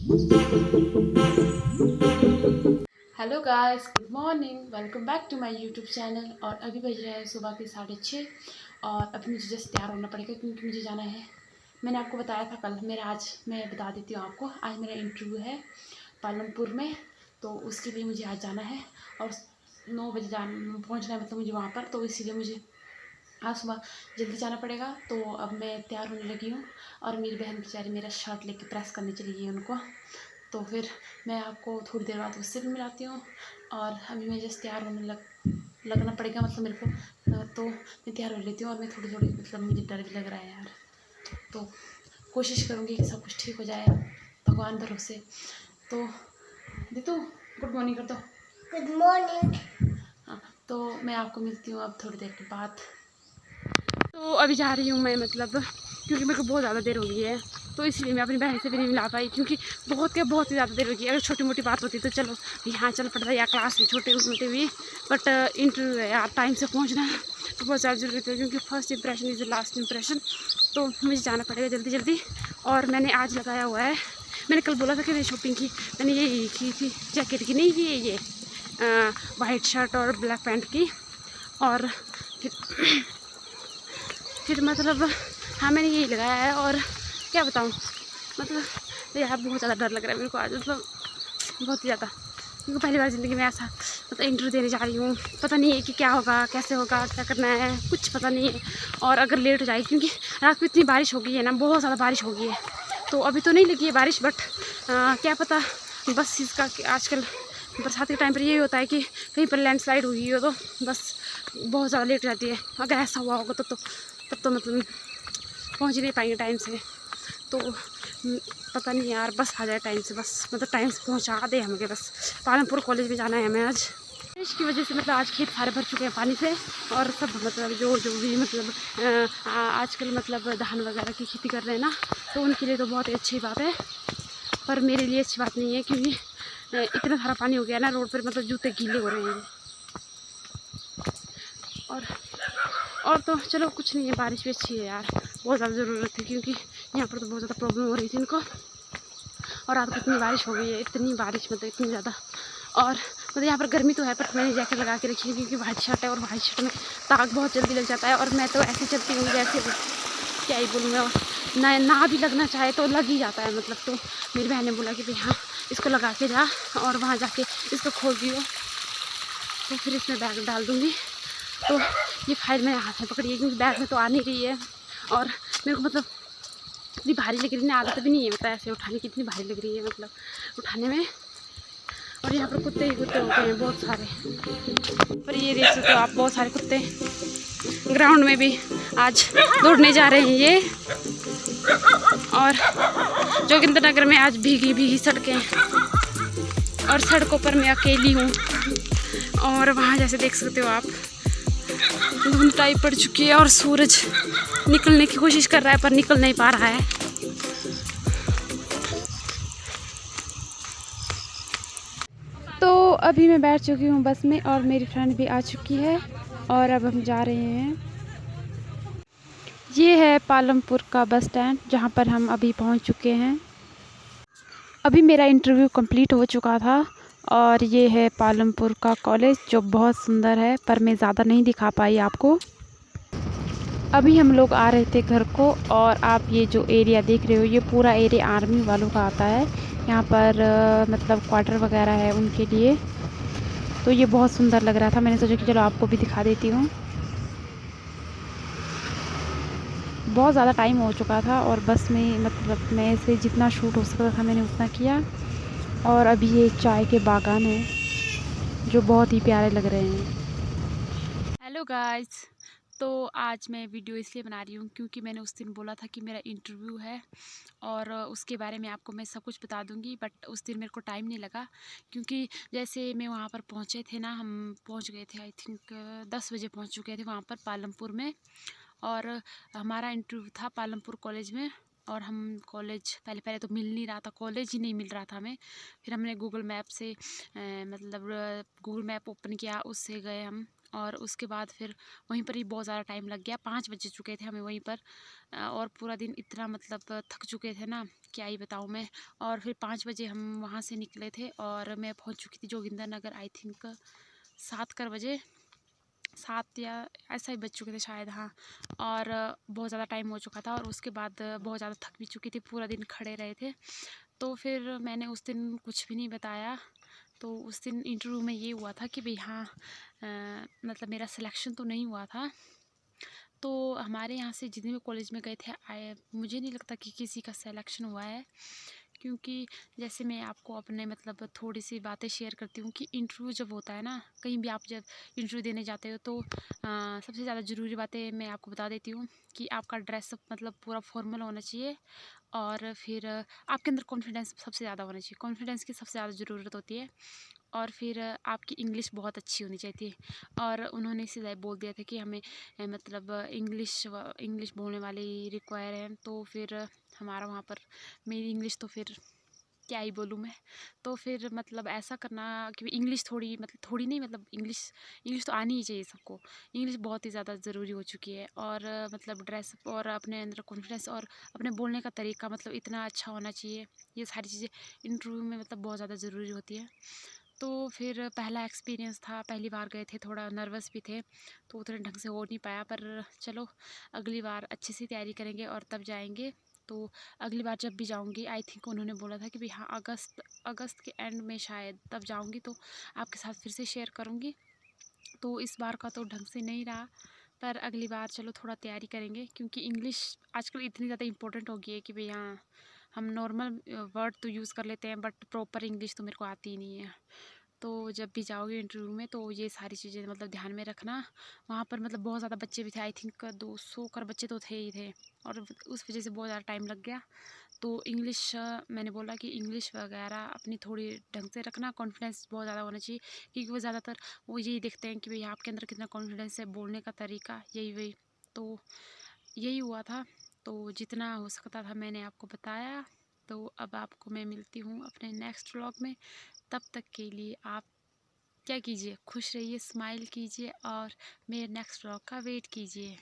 Hello guys, good morning, welcome back to my YouTube channel. और अभी बज रहे हैं सुबह के 6:30 और अभी मुझे जस्ट तैयार होना पड़ेगा क्योंकि मुझे जाना है। मैंने आपको बताया था कल, मेरा आज मैं बता देती हूँ आपको, आज मेरा इंटरव्यू है पालमपुर में। तो उसके लिए मुझे आज जाना है और 9 बजे पहुँचना है, मतलब मुझे वहाँ पर। तो इसीलिए मुझे आज सुबह जल्दी जाना पड़ेगा। तो अब मैं तैयार होने लगी हूँ और मेरी बहन बेचारी मेरा शर्ट लेके प्रेस करने चली गई है उनको। तो फिर मैं आपको थोड़ी देर बाद उससे भी मिलाती हूँ। और अभी मैं जैसे तैयार होने लगना पड़ेगा, मतलब मेरे को। तो मैं तैयार हो लेती हूँ और मैं थोड़ी थोड़ी, मतलब मुझे डर भी लग रहा है यार। तो कोशिश करूँगी कि सब कुछ ठीक हो जाए, भगवान भरोसे। तो दीतू, गुड मॉर्निंग कर दो। Good morning. हाँ, तो मैं आपको मिलती हूँ अब थोड़ी देर के बाद। तो अभी जा रही हूँ मैं, मतलब क्योंकि मेरे को बहुत ज़्यादा देर हो गई है। तो इसलिए मैं अपनी बहन से भी नहीं मिला पाई, क्योंकि बहुत ही ज़्यादा देर हो गई। अगर छोटी मोटी बात होती तो चलो यहाँ चल पड़ता, या क्लास में छोटे मोटे भी। बट इंटरव्यू है यार, टाइम से पहुँचना तो बहुत ज़्यादा ज़रूरी है, क्योंकि first impression is the last impression. तो मुझे जाना पड़ेगा जल्दी जल्दी। और मैंने आज लगाया हुआ है, मैंने कल बोला था कि मैंने शॉपिंग की, मैंने ये की थी जैकेट की, नहीं ये वाइट शर्ट और ब्लैक पैंट की। और फिर मतलब हाँ, मैंने यही लगाया है। और क्या बताऊँ, मतलब यार बहुत ज़्यादा डर लग रहा है मेरे को आज, मतलब बहुत ही ज़्यादा, क्योंकि पहली बार ज़िंदगी में ऐसा मतलब इंटरव्यू देने जा रही हूँ। पता नहीं है कि क्या होगा, कैसे होगा, क्या करना है, कुछ पता नहीं है। और अगर लेट हो जाएगी, क्योंकि रात को इतनी बारिश हो गई है ना, बहुत ज़्यादा बारिश हो गई है। तो अभी तो नहीं लगी है बारिश, बट क्या पता, बस इसका आजकल बरसात के टाइम पर यही होता है कि कहीं पर लैंडस्लाइड हुई हो तो बस बहुत ज़्यादा लेट हो जाती है। अगर ऐसा हुआ होगा तो तब तो मतलब पहुंच ही नहीं पाएंगे टाइम से। तो पता नहीं यार, बस आ जाए टाइम से, बस मतलब टाइम से पहुंचा दे हमें। बस पालमपुर कॉलेज में जाना है हमें आज। बारिश की वजह से मतलब आज खेत सारे भर चुके हैं पानी से। और सब मतलब जो भी मतलब आजकल मतलब धान वगैरह की खेती कर रहे हैं ना, तो उनके लिए तो बहुत ही अच्छी बात है। पर मेरे लिए अच्छी बात नहीं है, क्योंकि इतना सारा पानी हो गया ना रोड पर, मतलब जूते गीले हो रहे हैं। और तो चलो कुछ नहीं है, बारिश भी अच्छी है यार, बहुत ज़्यादा ज़रूरत है, क्योंकि यहाँ पर तो बहुत ज़्यादा प्रॉब्लम हो रही थी इनको। और रात को इतनी बारिश हो गई है, इतनी बारिश, मतलब इतनी ज़्यादा। और मतलब यहाँ पर गर्मी तो है, पर मैंने जैकेट लगा के रखी है, क्योंकि वाइट शर्ट है और वाइट शर्ट में ताग बहुत जल्दी लग जाता है। और मैं तो ऐसे चलती हूँ जैसे, क्या ही बोलूँ मैं, ना भी लगना चाहे तो लग ही जाता है मतलब। तो मेरी बहन ने बोला कि भाई हाँ, इसको लगा के जा और वहाँ जाके इसको खोल दियो, तो फिर इसमें बैग डाल दूँगी। तो ये फाइल मैंने हाथ में पकड़ी है, क्योंकि बैग में तो आ नहीं रही है। और मेरे को मतलब इतनी भारी लग रही है, आदत भी नहीं है मतलब ऐसे उठाने की, इतनी भारी लग रही है मतलब उठाने में। और यहाँ पर कुत्ते ही कुत्ते होते हैं बहुत सारे। पर ये देख सकते हो आप, बहुत सारे कुत्ते ग्राउंड में भी आज दौड़ने जा रहे हैं ये। और जोगिंद्रनगर में आज भीगी भीगी सड़कें, और सड़कों पर मैं अकेली हूँ। और वहाँ जैसे देख सकते हो आप, धुंध टाइप पड़ चुकी है और सूरज निकलने की कोशिश कर रहा है, पर निकल नहीं पा रहा है। तो अभी मैं बैठ चुकी हूँ बस में, और मेरी फ्रेंड भी आ चुकी है, और अब हम जा रहे हैं। ये है पालमपुर का बस स्टैंड, जहाँ पर हम अभी पहुँच चुके हैं। अभी मेरा इंटरव्यू कंप्लीट हो चुका था। और ये है पालमपुर का कॉलेज, जो बहुत सुंदर है, पर मैं ज़्यादा नहीं दिखा पाई आपको। अभी हम लोग आ रहे थे घर को, और आप ये जो एरिया देख रहे हो, ये पूरा एरिया आर्मी वालों का आता है। यहाँ पर मतलब क्वार्टर वगैरह है उनके लिए। तो ये बहुत सुंदर लग रहा था, मैंने सोचा कि चलो आपको भी दिखा देती हूँ। बहुत ज़्यादा टाइम हो चुका था, और बस में मतलब मैं से जितना शूट हो सकता था मैंने उतना किया। और अभी ये चाय के बागान हैं, जो बहुत ही प्यारे लग रहे हैं। हेलो गाइस, तो आज मैं वीडियो इसलिए बना रही हूँ क्योंकि मैंने उस दिन बोला था कि मेरा इंटरव्यू है, और उसके बारे में आपको मैं सब कुछ बता दूँगी। बट उस दिन मेरे को टाइम नहीं लगा, क्योंकि जैसे मैं वहाँ पर पहुँचे थे ना, हम पहुँच गए थे आई थिंक 10 बजे पहुँच चुके थे वहाँ पर पालमपुर में। और हमारा इंटरव्यू था पालमपुर कॉलेज में। और हम कॉलेज पहले तो मिल नहीं रहा था, कॉलेज ही नहीं मिल रहा था हमें। फिर हमने गूगल मैप से मतलब गूगल मैप ओपन किया, उससे गए हम। और उसके बाद फिर वहीं पर ही बहुत ज़्यादा टाइम लग गया। 5 बज चुके थे हमें वहीं पर, और पूरा दिन इतना मतलब थक चुके थे ना, क्या ही बताऊँ मैं। और फिर 5 बजे हम वहाँ से निकले थे और मैं पहुँच चुकी थी जोगिंदर नगर आई थिंक 7 या ऐसा ही बज चुके थे शायद, हाँ। और बहुत ज़्यादा टाइम हो चुका था और उसके बाद बहुत ज़्यादा थक भी चुकी थी, पूरा दिन खड़े रहे थे। तो फिर मैंने उस दिन कुछ भी नहीं बताया। तो उस दिन इंटरव्यू में ये हुआ था कि भाई हाँ, मतलब मेरा सिलेक्शन तो नहीं हुआ था। तो हमारे यहाँ से जितने भी कॉलेज में गए थे आए, मुझे नहीं लगता कि किसी का सिलेक्शन हुआ है। क्योंकि जैसे मैं आपको अपने मतलब थोड़ी सी बातें शेयर करती हूँ कि इंटरव्यू जब होता है ना, कहीं भी आप जब इंटरव्यू देने जाते हो तो सबसे ज़्यादा ज़रूरी बातें मैं आपको बता देती हूँ कि आपका ड्रेसअप मतलब पूरा फॉर्मल होना चाहिए। और फिर आपके अंदर कॉन्फिडेंस सबसे ज़्यादा होना चाहिए, कॉन्फिडेंस की सबसे ज़्यादा ज़रूरत होती है। और फिर आपकी इंग्लिश बहुत अच्छी होनी चाहिए थी। और उन्होंने सीधा बोल दिया था कि हमें मतलब इंग्लिश बोलने वाले ही रिक्वायर हैं। तो फिर हमारा वहाँ पर मेरी इंग्लिश तो फिर क्या ही बोलूँ मैं। तो फिर मतलब ऐसा करना कि इंग्लिश थोड़ी मतलब थोड़ी नहीं, मतलब इंग्लिश तो आनी ही चाहिए सबको। इंग्लिश बहुत ही ज़्यादा ज़रूरी हो चुकी है। और मतलब ड्रेस और अपने अंदर कॉन्फिडेंस और अपने बोलने का तरीका मतलब इतना अच्छा होना चाहिए। ये सारी चीज़ें इंटरव्यू में मतलब बहुत ज़्यादा ज़रूरी होती है। तो फिर पहला एक्सपीरियंस था, पहली बार गए थे, थोड़ा नर्वस भी थे, तो उतने ढंग से हो नहीं पाया। पर चलो अगली बार अच्छे से तैयारी करेंगे और तब जाएंगे। तो अगली बार जब भी जाऊंगी आई थिंक उन्होंने बोला था कि भाई हाँ अगस्त के एंड में शायद तब जाऊंगी, तो आपके साथ फिर से शेयर करूंगी। तो इस बार का तो ढंग से नहीं रहा, पर अगली बार चलो थोड़ा तैयारी करेंगे। क्योंकि इंग्लिश आजकल इतनी ज़्यादा इंपॉर्टेंट हो गई है कि भाई हाँ, हम नॉर्मल वर्ड तो यूज़ कर लेते हैं बट प्रॉपर इंग्लिश तो मेरे को आती ही नहीं है। तो जब भी जाओगे इंटरव्यू में तो ये सारी चीज़ें मतलब ध्यान में रखना। वहाँ पर मतलब बहुत ज़्यादा बच्चे भी थे, आई थिंक 200 कर बच्चे तो थे ही थे, और उस वजह से बहुत ज़्यादा टाइम लग गया। तो इंग्लिश मैंने बोला कि इंग्लिश वगैरह अपनी थोड़ी ढंग से रखना, कॉन्फिडेंस बहुत ज़्यादा होना चाहिए। क्योंकि वो ज़्यादातर वो यही देखते हैं कि भाई आपके अंदर कितना कॉन्फिडेंस है, बोलने का तरीका यही वही। तो यही हुआ था। तो जितना हो सकता था मैंने आपको बताया। तो अब आपको मैं मिलती हूँ अपने नेक्स्ट व्लॉग में। तब तक के लिए आप क्या कीजिए, खुश रहिए, स्माइल कीजिए और मेरे नेक्स्ट व्लॉग का वेट कीजिए।